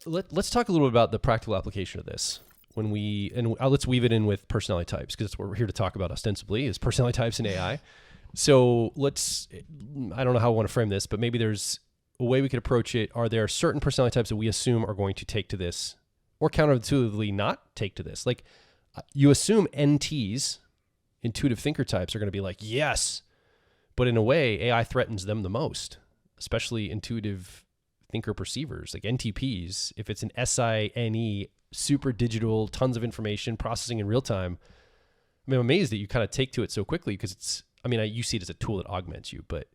let's talk a little bit about the practical application of this. Let's weave it in with personality types, because that's what we're here to talk about ostensibly, is personality types in AI. So I don't know how I want to frame this, but maybe there's a way we could approach it. Are there certain personality types that we assume are going to take to this, or counterintuitively not take to this? Like, you assume NTs, intuitive thinker types, are going to be like, yes, but in a way, AI threatens them the most, especially intuitive thinker perceivers, like NTPs. If it's an SINE, super digital, tons of information, processing in real time, I mean, I'm amazed that you kind of take to it so quickly, because you see it as a tool that augments you, but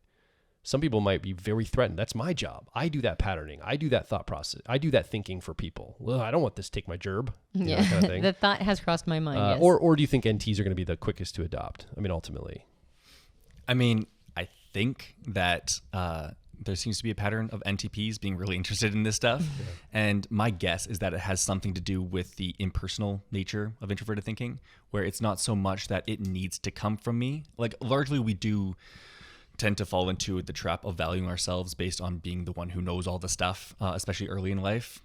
some people might be very threatened. That's my job. I do that patterning. I do that thought process. I do that thinking for people. Well, I don't want this to take my gerb. Yeah, kind of thing. The thought has crossed my mind. Yes. Or do you think NTs are going to be the quickest to adopt? I mean, ultimately. I mean, I think that there seems to be a pattern of NTPs being really interested in this stuff. Yeah. And my guess is that it has something to do with the impersonal nature of introverted thinking, where it's not so much that it needs to come from me. Like, largely we do tend to fall into the trap of valuing ourselves based on being the one who knows all the stuff, especially early in life.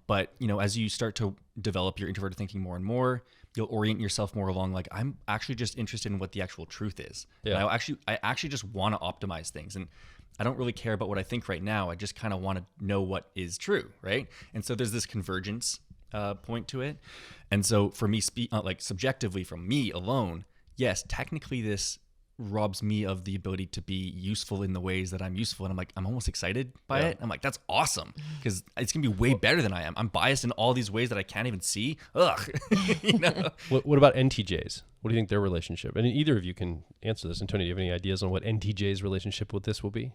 But, as you start to develop your introverted thinking more and more, you'll orient yourself more along, like, I'm actually just interested in what the actual truth is. Yeah. I actually just want to optimize things. And I don't really care about what I think right now. I just kind of want to know what is true, right? And so there's this convergence point to it. And so for me, subjectively from me alone, yes, technically this robs me of the ability to be useful in the ways that I'm useful. And I'm almost excited by it. I'm like, that's awesome, because it's going to be way better than I am. I'm biased in all these ways that I can't even see. Ugh. What about NTJs? What do you think their relationship? And either of you can answer this. Antonia, do you have any ideas on what NTJ's relationship with this will be?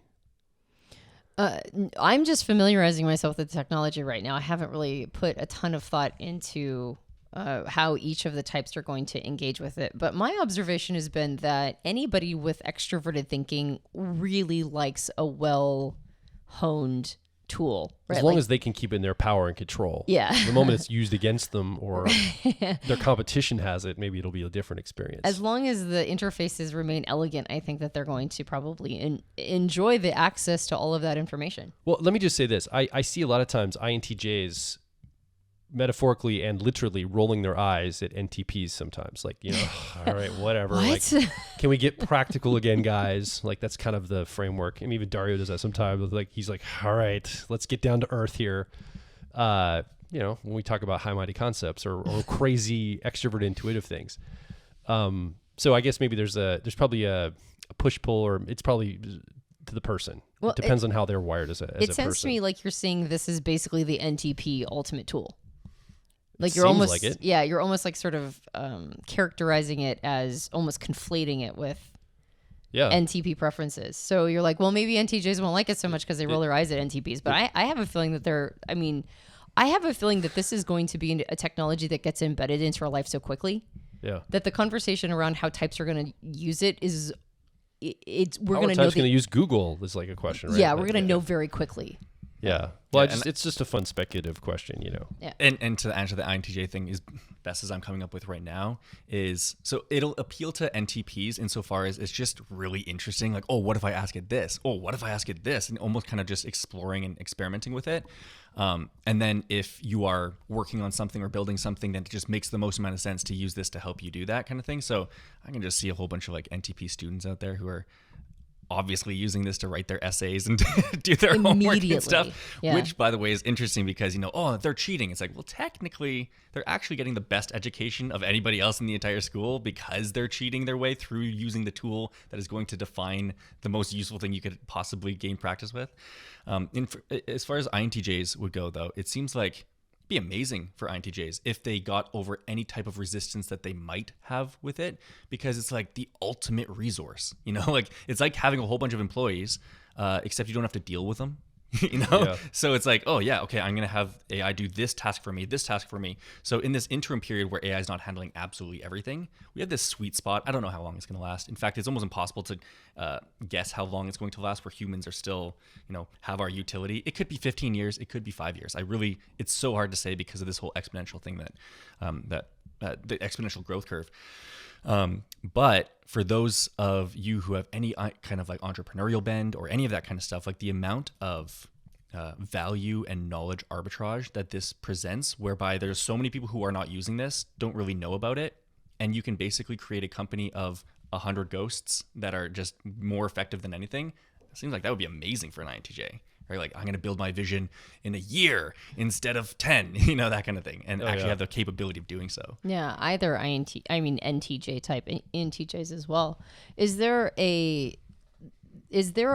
I'm just familiarizing myself with the technology right now. I haven't really put a ton of thought into how each of the types are going to engage with it. But my observation has been that anybody with extroverted thinking really likes a well-honed tool. Right? As long as they can keep it in their power and control. Yeah. The moment it's used against them or their competition has it, maybe it'll be a different experience. As long as the interfaces remain elegant, I think that they're going to probably enjoy the access to all of that information. Well, let me just say this. I see a lot of times INTJs metaphorically and literally rolling their eyes at NTPs sometimes. Like, all right, whatever. What? Like, can we get practical again, guys? Like, that's kind of the framework. And even Dario does that sometimes. Like, he's like, all right, let's get down to earth here. When we talk about high-minded concepts or crazy extrovert intuitive things. So I guess maybe there's probably a push-pull, or it's probably to the person. Well, it depends on how they're wired as a person. It sounds to me like you're seeing this is basically the NTP ultimate tool. Like you're almost like it. Yeah, you're almost like sort of characterizing it as almost conflating it with NTP preferences. So you're like, well, maybe NTJs won't like it so much because they roll their eyes at NTPs. But I have a feeling that I have a feeling that this is going to be a technology that gets embedded into our life so quickly. Yeah. That the conversation around how types are going to use it is, we're going to know. How are types going to use Google is like a question, right? Yeah, we're going to know very quickly. Yeah. Well, it's just a fun speculative question, Yeah. And to answer the INTJ thing, is best as I'm coming up with right now, is so it'll appeal to NTPs insofar as it's just really interesting. Like, oh, what if I ask it this? Oh, what if I ask it this? And almost kind of just exploring and experimenting with it. And then if you are working on something or building something, then it just makes the most amount of sense to use this to help you do that kind of thing. So I can just see a whole bunch of like NTP students out there who are obviously using this to write their essays and do their homework and stuff, which by the way is interesting because, they're cheating. It's like, well, technically they're actually getting the best education of anybody else in the entire school because they're cheating their way through using the tool that is going to define the most useful thing you could possibly gain practice with. As far as INTJs would go, though, it seems like be amazing for INTJs if they got over any type of resistance that they might have with it, because it's like the ultimate resource, like it's like having a whole bunch of employees, except you don't have to deal with them. So it's like, oh yeah, okay, I'm gonna have AI do this task for me. So in this interim period where AI is not handling absolutely everything, we have this sweet spot. I don't know how long it's gonna last. In fact, it's almost impossible to guess how long it's going to last, where humans are still have our utility. It could be 15 years, it could be 5 years. It's so hard to say because of this whole exponential thing that the exponential growth curve. But for those of you who have any kind of like entrepreneurial bend or any of that kind of stuff, like the amount of value and knowledge arbitrage that this presents, whereby there's so many people who are not using this, don't really know about it, and you can basically create a company of 100 ghosts that are just more effective than anything. It seems like that would be amazing for an INTJ. Right? Like, I'm going to build my vision in a year instead of 10, that kind of thing, and have the capability of doing so. Yeah, either NTJ type, INTJs as well. Is there a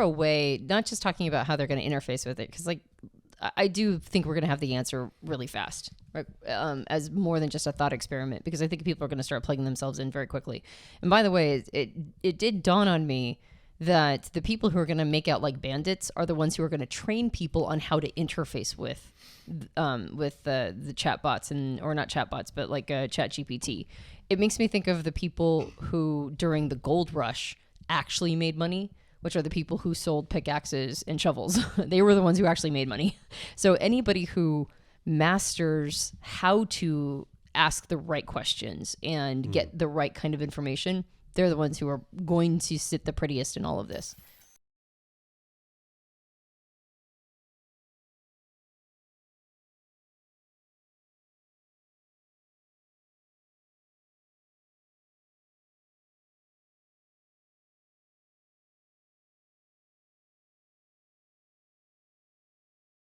way, not just talking about how they're going to interface with it, because like I do think we're going to have the answer really fast, right? As more than just a thought experiment, because I think people are going to start plugging themselves in very quickly. And by the way, it did dawn on me that the people who are going to make out like bandits are the ones who are going to train people on how to interface with the chatbots or not chatbots, but like ChatGPT. It makes me think of the people who during the gold rush actually made money, which are the people who sold pickaxes and shovels. They were the ones who actually made money. So anybody who masters how to ask the right questions and get the right kind of information, they're the ones who are going to sit the prettiest in all of this.